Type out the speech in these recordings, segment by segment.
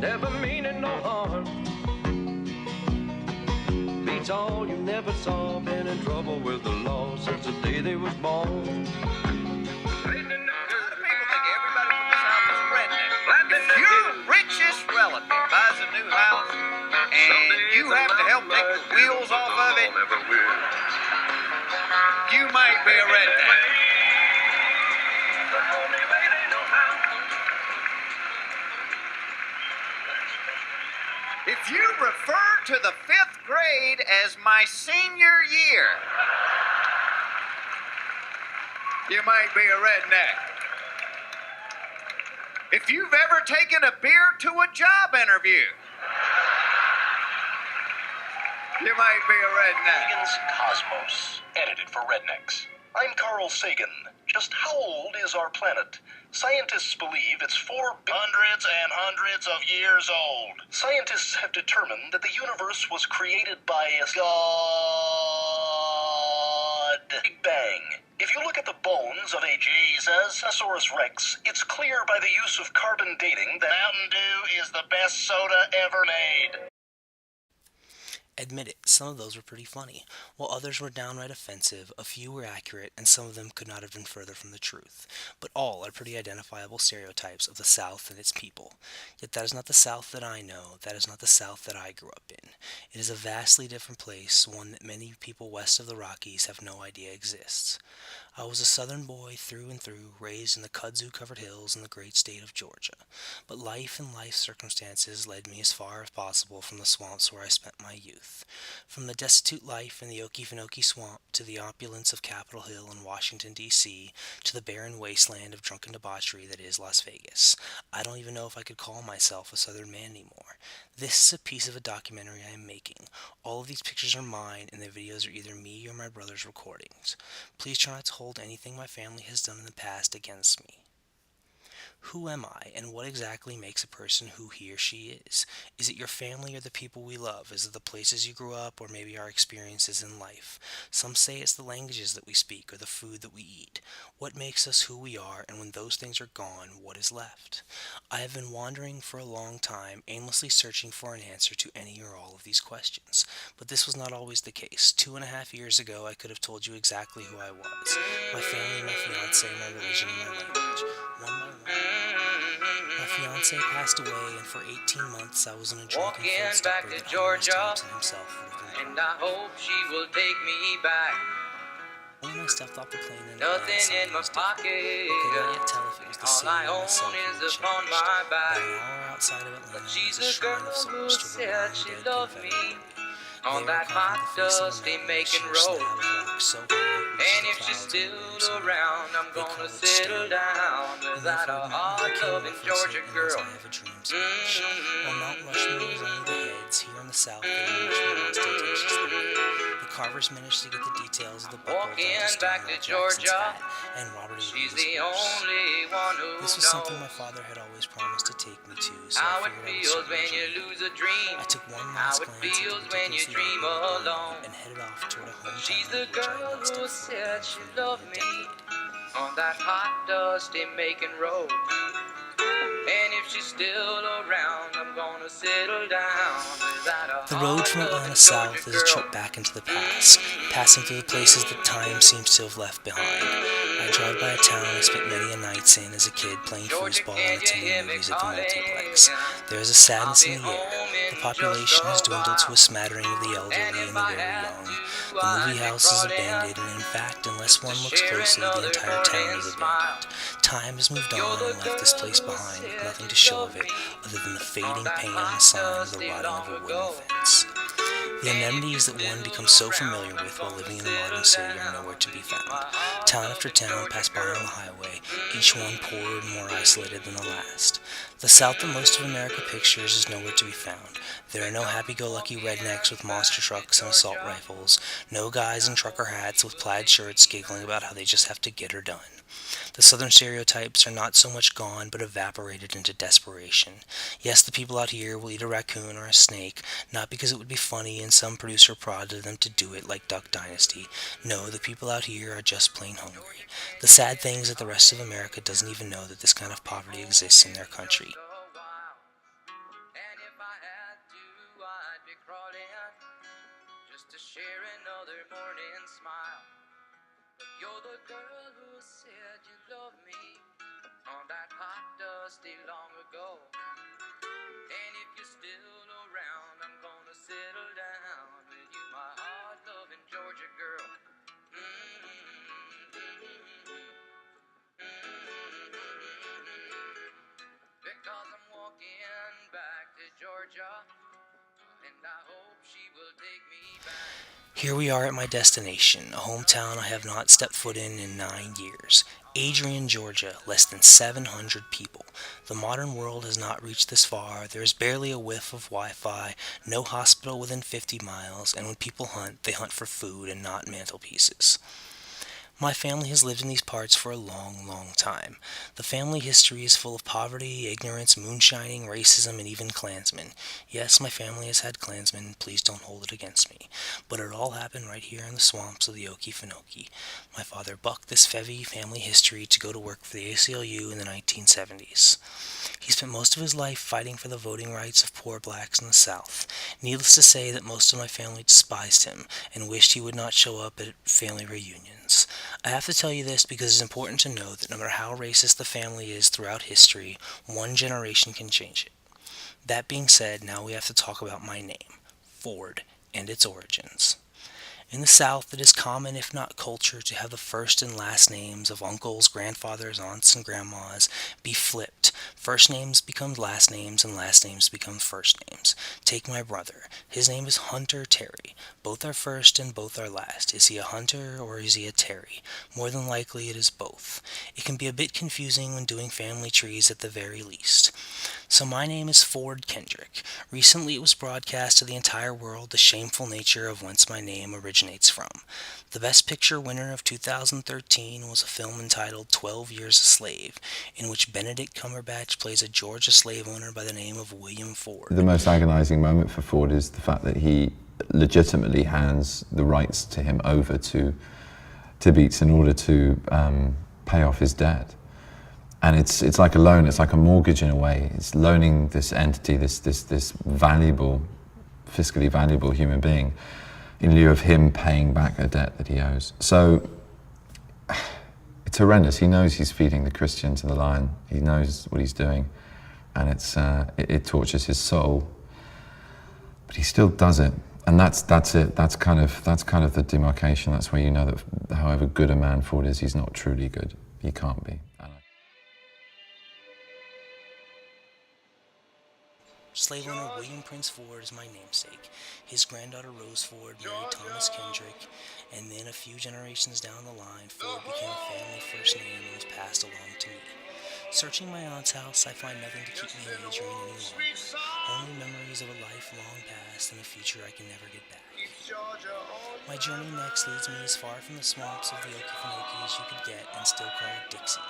never meaning no harm. Beats all you never saw, been in trouble with the law since the day they was born. If your richest relative buys a new house and you have to help take the wheels off of it, you might be a redneck. If you refer to the 5th grade as my senior year, you might be a redneck. If you've ever taken a beer to a job interview, you might be a redneck. Sagan's Cosmos, edited for rednecks. I'm Carl Sagan. Just how old is our planet? Scientists believe it's 400 and hundreds of years old. Scientists have determined that the universe was created by a God. Big Bang. If you look at the bones of a Jesus Rex, it's clear by the use of carbon dating that Mountain Dew is the best soda ever made. Admit it, some of those were pretty funny. While others were downright offensive, a few were accurate, and some of them could not have been further from the truth. But all are pretty identifiable stereotypes of the South and its people. Yet that is not the South that I know, that is not the South that I grew up in. It is a vastly different place, one that many people west of the Rockies have no idea exists. I was a Southern boy through and through, raised in the kudzu-covered hills in the great state of Georgia. But life and life circumstances led me as far as possible from the swamps where I spent my youth. From the destitute life in the Okefenokee Swamp to the opulence of Capitol Hill in Washington, D.C., to the barren wasteland of drunken debauchery that is Las Vegas. I don't even know if I could call myself a Southern man anymore. This is a piece of a documentary I am making. All of these pictures are mine, and the videos are either me or my brother's recordings. Please try not to hold anything my family has done in the past against me. Who am I, and what exactly makes a person who he or she is? Is it your family or the people we love? Is it the places you grew up, or maybe our experiences in life? Some say it's the languages that we speak or the food that we eat. What makes us who we are, and when those things are gone, what is left? I have been wandering for a long time, aimlessly searching for an answer to any or all of these questions. But this was not always the case. 2.5 years ago, I could have told you exactly who I was. My family, my fiancé, my religion, and my language. One by one. My fiancé passed away, and for 18 months I was in a drunken back to Georgia, himself and I hope she will take me back. When I stepped off the plane in Nothing in my pocket. I could not yet tell if it was the All same I or own myself is who had upon changed. my back. About an hour outside of Atlanta, But she's was a the shrine girl of who sorts to the said long she dead loved me Confederate. on They that were hot, carving the face of a dusty man, Macon a slab road. of rock so high it reached And the if she's clouds and still rose around, I'm They gonna call it settle stone. down without a hard-loving Georgia girl. I have a dream speech. While Mount Rushmore is only the heads, here in the South they are much more ostentatious than the carvers managed to get the details of the buckle Walking down to back to Georgia, hat and Robert E. she's Lee's the horse. only one who This was something my knows father had always promised to take me to, so how I it figured I would feels start my when you journey. lose a dream, I took one how last it glance at the feels when you ridiculously dream ugly alone. and headed off toward a hometown She's the which I had girl not who stepped foot said in she for nearly loved a me decade. on that hot, dusty Macon road. And if she's still around, I'm gonna settle down without a The road from Atlanta south is a trip back into the past, passing through the places that time seems to have left behind. I drive by a town I spent many a nights in as a kid playing foosball and attending movies at the multiplex. There is a sadness in the air. The population has dwindled to a smattering of the elderly and the very young. The movie house is abandoned, and in fact, unless one looks closely, the entire town is abandoned. Time has moved on and left this place behind with nothing to show of it other than the fading paint on the sign of the rotting of a wooden fence. The amenities that one becomes so familiar with while living in the modern city are nowhere to be found. Town after town pass by on the highway, each one poorer and more isolated than the last. The South that most of America pictures is nowhere to be found. There are no happy-go-lucky rednecks with monster trucks and assault rifles, no guys in trucker hats with plaid shirts giggling about how they just have to get her done. The Southern stereotypes are not so much gone, but evaporated into desperation. Yes, the people out here will eat a raccoon or a snake, not because it would be funny and some producer prodded them to do it like Duck Dynasty. No, the people out here are just plain hungry. The sad thing is that the rest of America doesn't even know that this kind of poverty exists in their country. I'd be crawling just to share another morning smile. But you're the girl who said you loved me on that hot, dusty long ago. And if you're still around, I'm gonna settle down with you, my hard-loving Georgia girl. Because I'm walking back to Georgia, and I hope she will take me back. Here we are at my destination, a hometown I have not stepped foot in 9 years. Adrian, Georgia, less than 700 people. The modern world has not reached this far. There is barely a whiff of Wi-Fi, no hospital within 50 miles, and when people hunt, they hunt for food and not mantelpieces. My family has lived in these parts for a long, long time. The family history is full of poverty, ignorance, moonshining, racism, and even Klansmen. Yes, my family has had Klansmen, please don't hold it against me. But it all happened right here in the swamps of the Okefenokee. My father bucked this heavy family history to go to work for the ACLU in the 1970s. He spent most of his life fighting for the voting rights of poor blacks in the South. Needless to say that most of my family despised him and wished he would not show up at family reunions. I have to tell you this because it's important to know that no matter how racist the family is throughout history, one generation can change it. That being said, now we have to talk about my name, Ford, and its origins. In the South, it is common, if not culture, to have the first and last names of uncles, grandfathers, aunts, and grandmas be flipped. First names become last names, and last names become first names. Take my brother. His name is Hunter Terry. Both are first and both are last. Is he a Hunter or is he a Terry? More than likely, it is both. It can be a bit confusing when doing family trees at the very least. So my name is Ford Kendrick. Recently it was broadcast to the entire world the shameful nature of whence my name originates from. The Best Picture winner of 2013 was a film entitled 12 Years a Slave, in which Benedict Cumberbatch plays a Georgia slave owner by the name of William Ford. The most agonizing moment for Ford is the fact that he legitimately hands the rights to him over to Beats in order to pay off his debt. And it's like a loan, it's like a mortgage in a way. It's loaning this entity, this valuable, fiscally valuable human being in lieu of him paying back a debt that he owes. So it's horrendous. He knows he's feeding the Christian to the lion. He knows what he's doing, and it tortures his soul. But he still does it, and that's it. That's kind of the demarcation. That's where you know that however good a man Ford is, he's not truly good. He can't be. Slave owner William Prince Ford is my namesake. His granddaughter Rose Ford married Thomas Kendrick, and then a few generations down the line, Ford became a family first name and was passed along to me. Searching my aunt's house, I find nothing to keep me Adrian any longer. Only memories of a life long past and a future I can never get back. My journey next leads me as far from the swamps of the Okefenokee as you could get and still call it Dixie,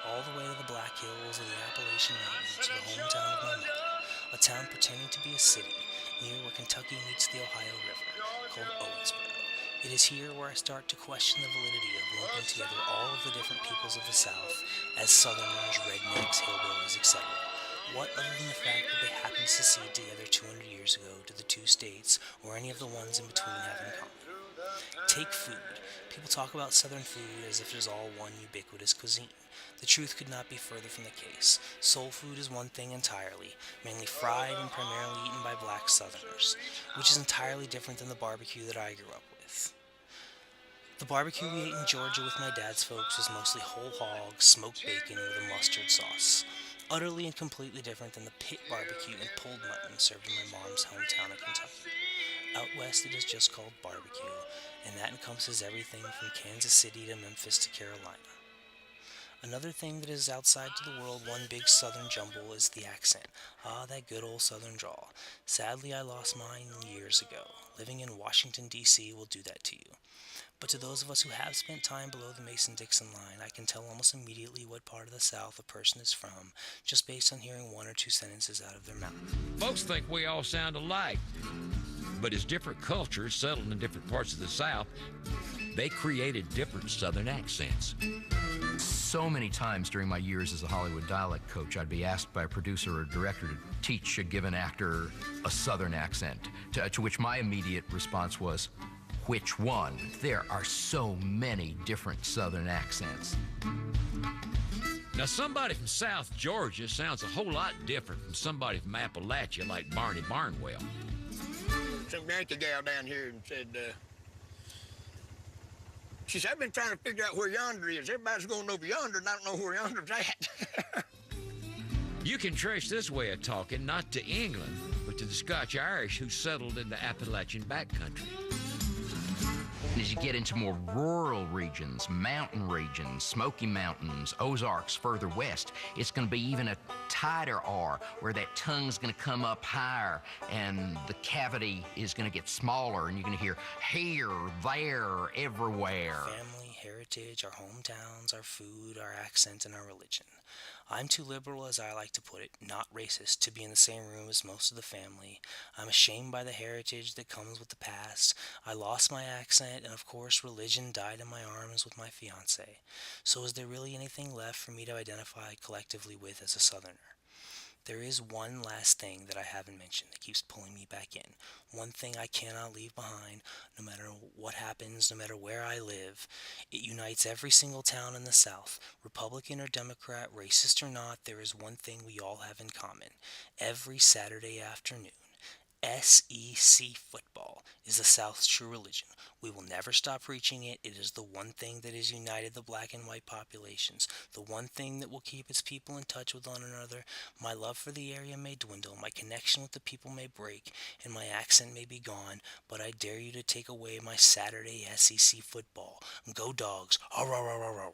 all the way to the Black Hills of the Appalachian Mountains, to the hometown of my mother. A town pretending to be a city, near where Kentucky meets the Ohio River, called Owensboro. It is here where I start to question the validity of lumping together all of the different peoples of the South as Southerners, rednecks, hillbillies, etc. What, other than the fact that they happened to secede together 200 years ago, do the two states, or any of the ones in between, have in common? Take food. People talk about Southern food as if it is all one ubiquitous cuisine. The truth could not be further from the case. Soul food is one thing entirely, mainly fried and primarily eaten by black Southerners, which is entirely different than the barbecue that I grew up with. The barbecue we ate in Georgia with my dad's folks was mostly whole hog, smoked bacon with a mustard sauce. Utterly and completely different than the pit barbecue and pulled mutton served in my mom's hometown of Kentucky. Out west it is just called barbecue, and that encompasses everything from Kansas City to Memphis to Carolina. Another thing that is outside to the world one big southern jumble is the accent. That good old southern drawl. Sadly, I lost mine years ago. Living in Washington, D.C. will do that to you. But to those of us who have spent time below the Mason-Dixon line, I can tell almost immediately what part of the South a person is from, just based on hearing one or two sentences out of their mouth. Folks think we all sound alike. But as different cultures settled in different parts of the South, they created different Southern accents. So many times during my years as a Hollywood dialect coach, I'd be asked by a producer or director to teach a given actor a Southern accent, to which my immediate response was, which one? There are so many different Southern accents. Now, somebody from South Georgia sounds a whole lot different from somebody from Appalachia like Barney Barnwell. Some Yankee gal down here and said, she said, I've been trying to figure out where yonder is. Everybody's going over yonder, and I don't know where yonder's at. You can trace this way of talking not to England, but to the Scotch-Irish who settled in the Appalachian backcountry. As you get into more rural regions, mountain regions, Smoky Mountains, Ozarks further west, it's going to be even a tighter R, where that tongue's going to come up higher and the cavity is going to get smaller, and you're going to hear here, there, everywhere. Family, heritage, our hometowns, our food, our accent, and our religion. I'm too liberal, as I like to put it, not racist, to be in the same room as most of the family. I'm ashamed by the heritage that comes with the past. I lost my accent, and of course religion died in my arms with my fiancé. So is there really anything left for me to identify collectively with as a Southerner? There is one last thing that I haven't mentioned that keeps pulling me back in. One thing I cannot leave behind, no matter what happens, no matter where I live. It unites every single town in the South. Republican or Democrat, racist or not, there is one thing we all have in common. Every Saturday afternoon, SEC football is the South's true religion. We will never stop preaching it. It is the one thing that has united the black and white populations, the one thing that will keep its people in touch with one another. My love for the area may dwindle, my connection with the people may break, and my accent may be gone, but I dare you to take away my Saturday SEC football. Go Dogs! Arr, arr, arr, arr, arr.